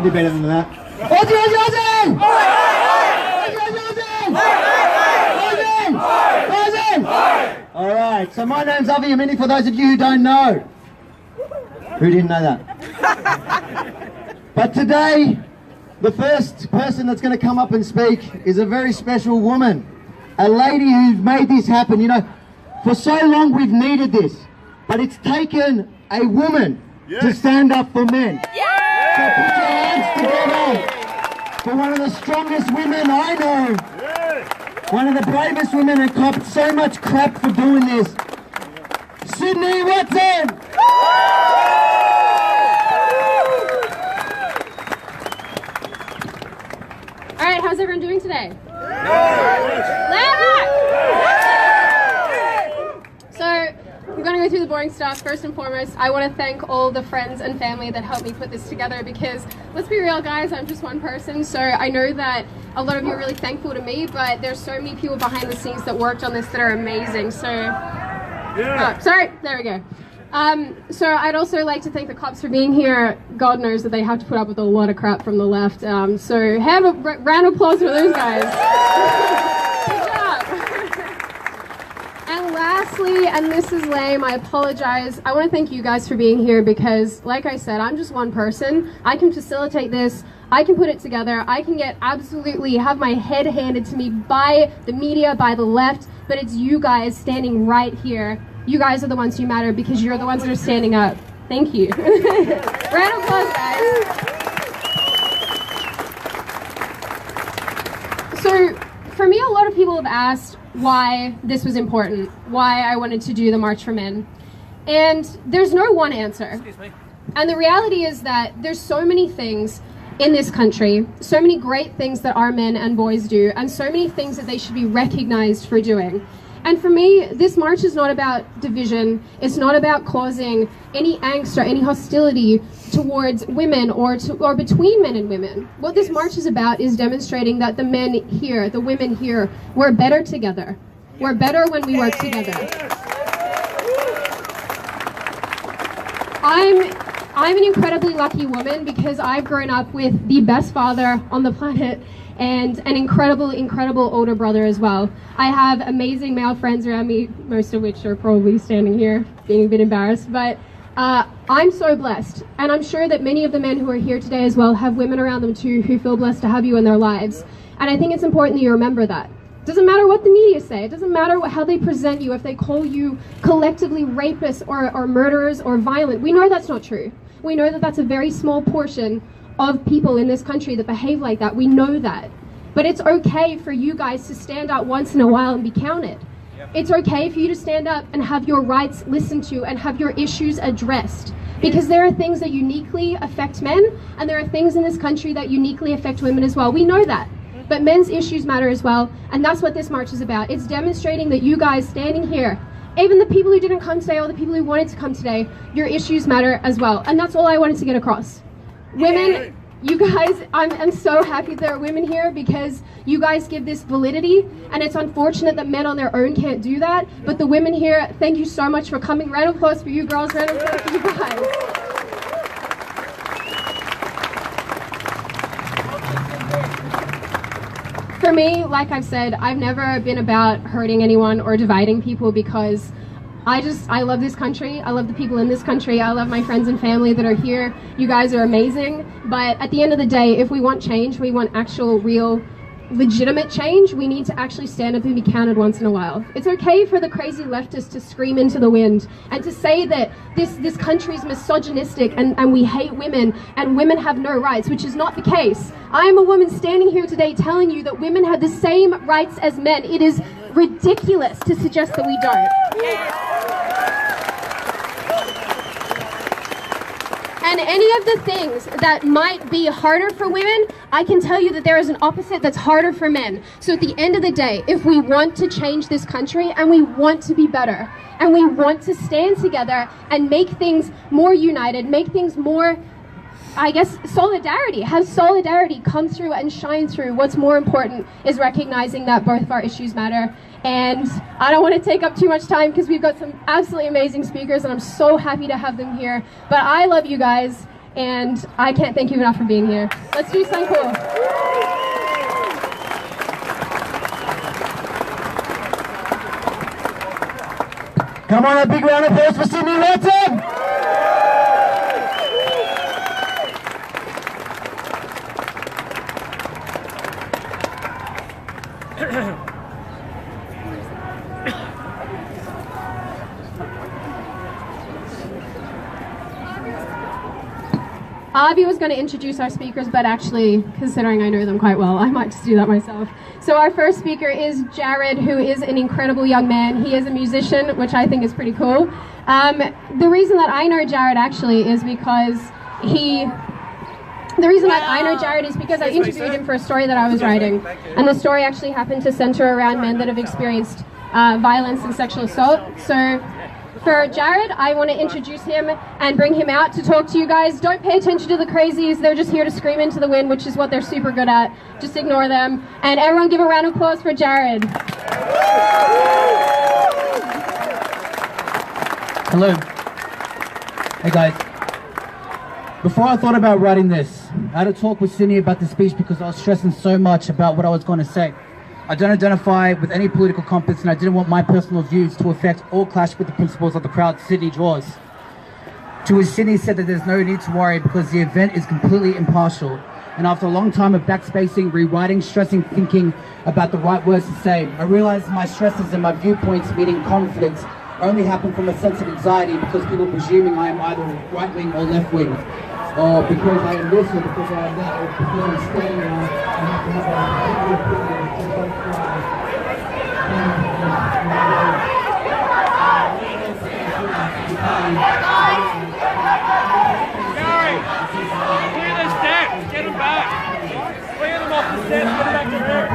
do better than that. Aussie, Aussie, Aussie! Aussie, Aussie, Aussie! All right, so my name's Avi Amini, for those of you who don't know. Who didn't know that? But today, the first person that's going to come up and speak is a very special woman. A lady who's made this happen. You know, for so long we've needed this, but it's taken a woman to stand up for men. So put your hands together for one of the strongest women I know. One of the bravest women and copped so much crap for doing this. Sydney Watson! Alright, how's everyone doing today? So, we're going to go through the boring stuff. First and foremost, I want to thank all the friends and family that helped me put this together, because, let's be real guys, I'm just one person, so I know that a lot of you are really thankful to me, but there's so many people behind the scenes that worked on this that are amazing, so... Oh, sorry, there we go. So I'd also like to thank the cops for being here. God knows that they have to put up with a lot of crap from the left, so have a round of applause for those guys. Good job. And lastly, and this is lame, I apologize, I want to thank you guys for being here, because like I said, I'm just one person. I can facilitate this, I can put it together, I can have my head handed to me by the media, by the left, but it's you guys standing right here. You guys are the ones who matter, because you're the ones that are standing up. Thank you. Round of applause, guys. So, for me, a lot of people have asked why this was important, why I wanted to do the March for Men. And there's no one answer. Excuse me. And the reality is that there's so many things in this country, so many great things that our men and boys do, and so many things that they should be recognized for doing. And for me, this march is not about division. It's not about causing any angst or any hostility towards women or between men and women. What this march is about is demonstrating that the men here, the women here, we're better together. We're better when we work together. I'm an incredibly lucky woman, because I've grown up with the best father on the planet and an incredible older brother as well. I have amazing male friends around me, most of which are probably standing here being a bit embarrassed, but I'm so blessed, and I'm sure that many of the men who are here today as well have women around them too who feel blessed to have you in their lives. And I think it's important that you remember that. It doesn't matter what the media say, it doesn't matter how they present you, if they call you collectively rapists or murderers or violent. We know that's not true. We know that that's a very small portion of people in this country that behave like that. We know that. But it's okay for you guys to stand up once in a while and be counted. It's okay for you to stand up and have your rights listened to and have your issues addressed. Because there are things that uniquely affect men, and there are things in this country that uniquely affect women as well. We know that. But men's issues matter as well, and that's what this march is about. It's demonstrating that you guys standing here, even the people who didn't come today or the people who wanted to come today, your issues matter as well. And that's all I wanted to get across. Women, you guys, I'm so happy there are women here, because you guys give this validity, and it's unfortunate that men on their own can't do that, but the women here, thank you so much for coming. Round of applause for you girls, round of applause for you guys. For me, like I've said, I've never been about hurting anyone or dividing people, because I love this country, I love the people in this country, I love my friends and family that are here. You guys are amazing, but at the end of the day, if we want change, we want actual, real, legitimate change, we need to actually stand up and be counted once in a while. It's okay for the crazy leftists to scream into the wind and to say that this country is misogynistic and we hate women and women have no rights, which is not the case. I am a woman standing here today telling you that women have the same rights as men. It is ridiculous to suggest that we don't. And any of the things that might be harder for women, I can tell you that there is an opposite that's harder for men. So at the end of the day, if we want to change this country and we want to be better and we want to stand together and make things more united, make things more, I guess, solidarity, have solidarity come through and shine through, what's more important is recognizing that both of our issues matter. And I don't want to take up too much time because we've got some absolutely amazing speakers and I'm so happy to have them here. But I love you guys, and I can't thank you enough for being here. Let's do something cool. Come on, a big round of applause for Sydney Watson! Avi was going to introduce our speakers, but actually, considering I know them quite well, I might just do that myself. So our first speaker is Jared, who is an incredible young man. He is a musician, which I think is pretty cool. The reason that I know Jared actually is because I interviewed him for a story that I was writing. And the story actually happened to center around men that have experienced violence and sexual assault. So for Jared, I want to introduce him and bring him out to talk to you guys. Don't pay attention to the crazies. They're just here to scream into the wind, which is what they're super good at. Just ignore them. And everyone give a round of applause for Jared. Hello. Hey guys. Before I thought about writing this, I had a talk with Sydney about the speech because I was stressing so much about what I was going to say. I don't identify with any political compass, and I didn't want my personal views to affect or clash with the principles of the crowd Sydney draws. To which Sydney said that there's no need to worry because the event is completely impartial. And after a long time of backspacing, rewriting, stressing, thinking about the right words to say, I realized my stresses and my viewpoints meeting conflicts only happen from a sense of anxiety because people presuming I am either right-wing or left-wing, or because I am this or because I am that, or because I'm standing around and have to have a opinion to both sides. Gary, clear the steps, get them back. Clear them off the steps, get them back to here.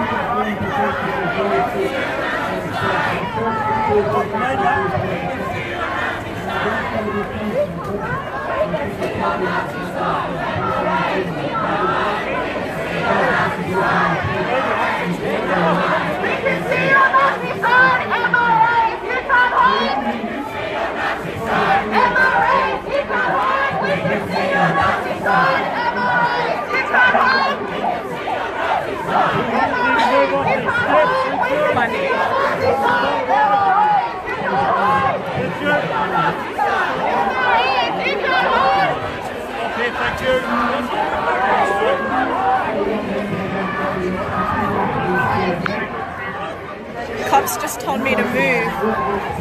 Cops just told me to move,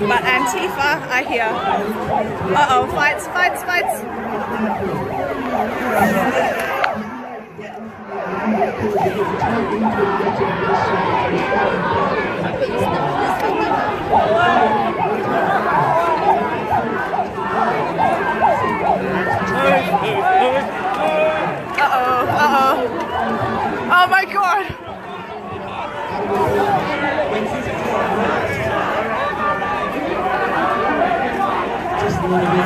but Antifa, I hear. Uh-oh, fights. Uh-oh. Oh my God. Just a little bit,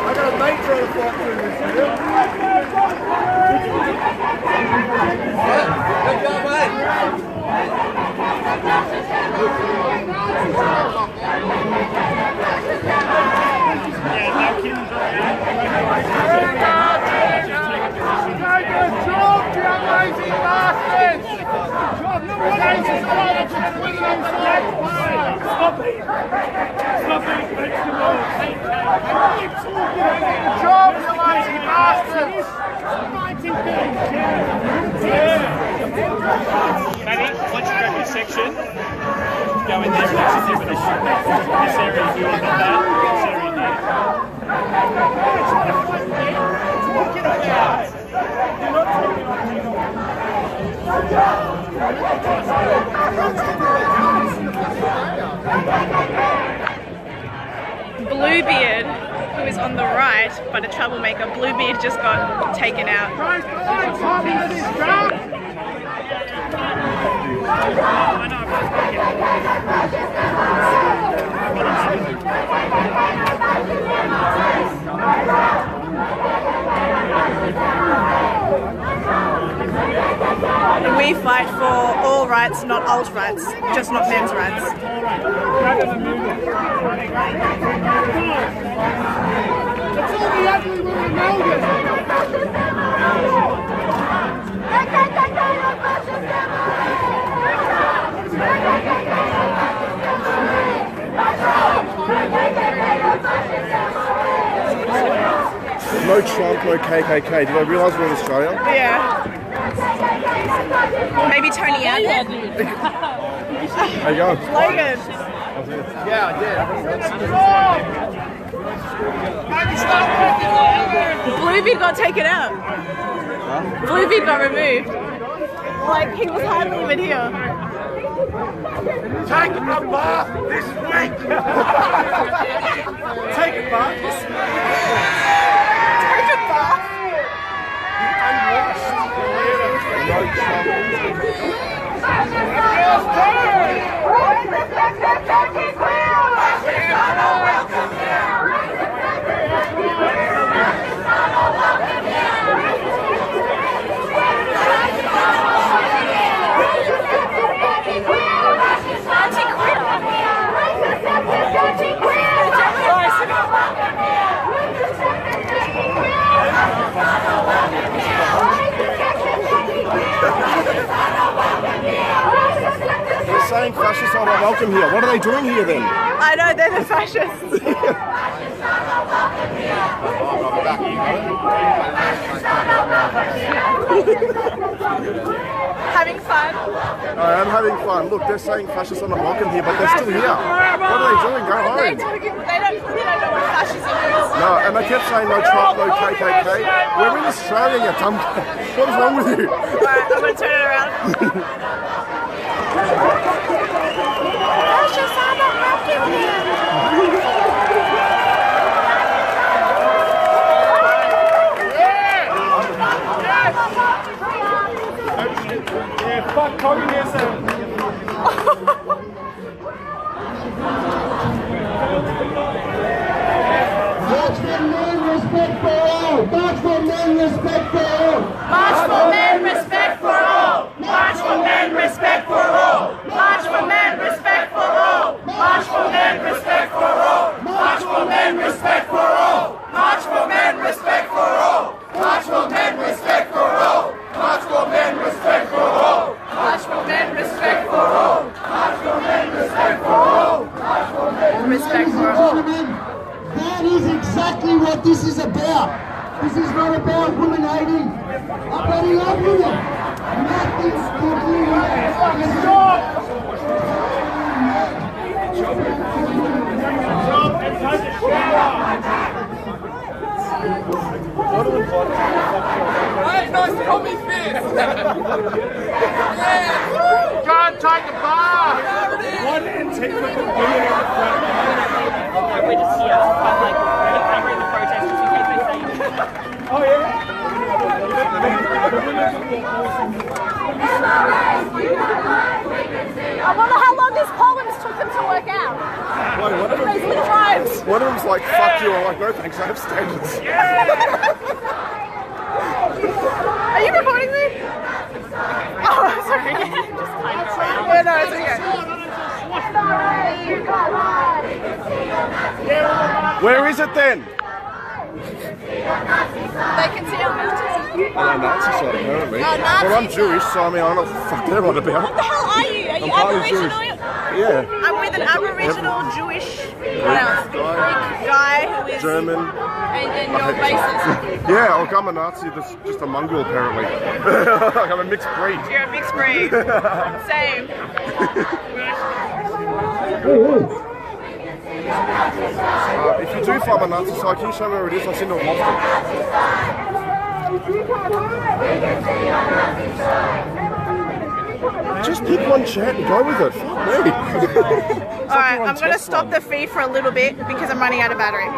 I got a mate trying to fight through this here. Maddie, once you grab your section, go in there and actually do this area here and then that, this area here. Bluebeard, who is on the right, but a troublemaker. Bluebeard just got taken out. We fight for all rights. rights, not alt rights, just not men's rights. No Trump, no KKK. Did I realise we're in Australia? Yeah. Maybe Tony Abbott. There you go. Logan. Yeah, I did. Bluebeard got taken out. Bluebeard got removed. Like, he was hardly even here. Take a bath this week. Take a bath this week. Take a bath. They're saying fascists are not welcome here. What are they doing here then? I know, they're the fascists. Having fun? I am having fun. Look, they're saying fascists are not welcome here, but they're still here. What are they doing? Go home. They don't know what fascism is. No, and they kept saying no Trump, no KKK. We're in Australia, you dumb. What is wrong with you? Alright, I'm going to turn it around. Fascists are not welcome here. Yeah, fuck communism. March for men, respect for all! March for men, respect for all! March for men, respect for all! March for men, respect for all! March for men, respect for all! March for men, respect for all! March for men, respect for all! March for men, respect for all! March for men, respect for all! March for men, respect for all! March for men, respect for all! March for men, respect for all! March for men, respect for all! Gentlemen, that is exactly what this is about. This is not about women hating. I bloody love women. Nothing's fucking Hey, nice to call me Fizz. Can't take a bath. One Antifa women in the front. We're just here, but like, covering the protesters in case they say anything. Oh yeah? I wonder how long these poems took them to work out. Wait, what? Those little rhymes. One of them's like, fuck you. I'm like, no thanks, I have standards. Are you recording me? Oh, sorry. Yeah, no, it's okay. Where is it then? They can see our mountains. On the Nazi side, apparently. Nazi Well, I'm side. Jewish, so I mean, I don't know what the fuck they're on What about. the hell are you? Are you I'm partly Aboriginal? Jewish. Yeah. I'm with an Aboriginal Jewish what else? Guy who is German. and you're racist. Yeah, look, I'm a Nazi, that's just a mongrel, apparently. Like, I'm a mixed breed. You're a mixed breed. Same. If you do find my Nazi side, can you show me where it is? I'll send it to Boston. Just pick one chat and go with it. Fuck me. Alright, I'm going to stop the feed for a little bit because I'm running out of battery.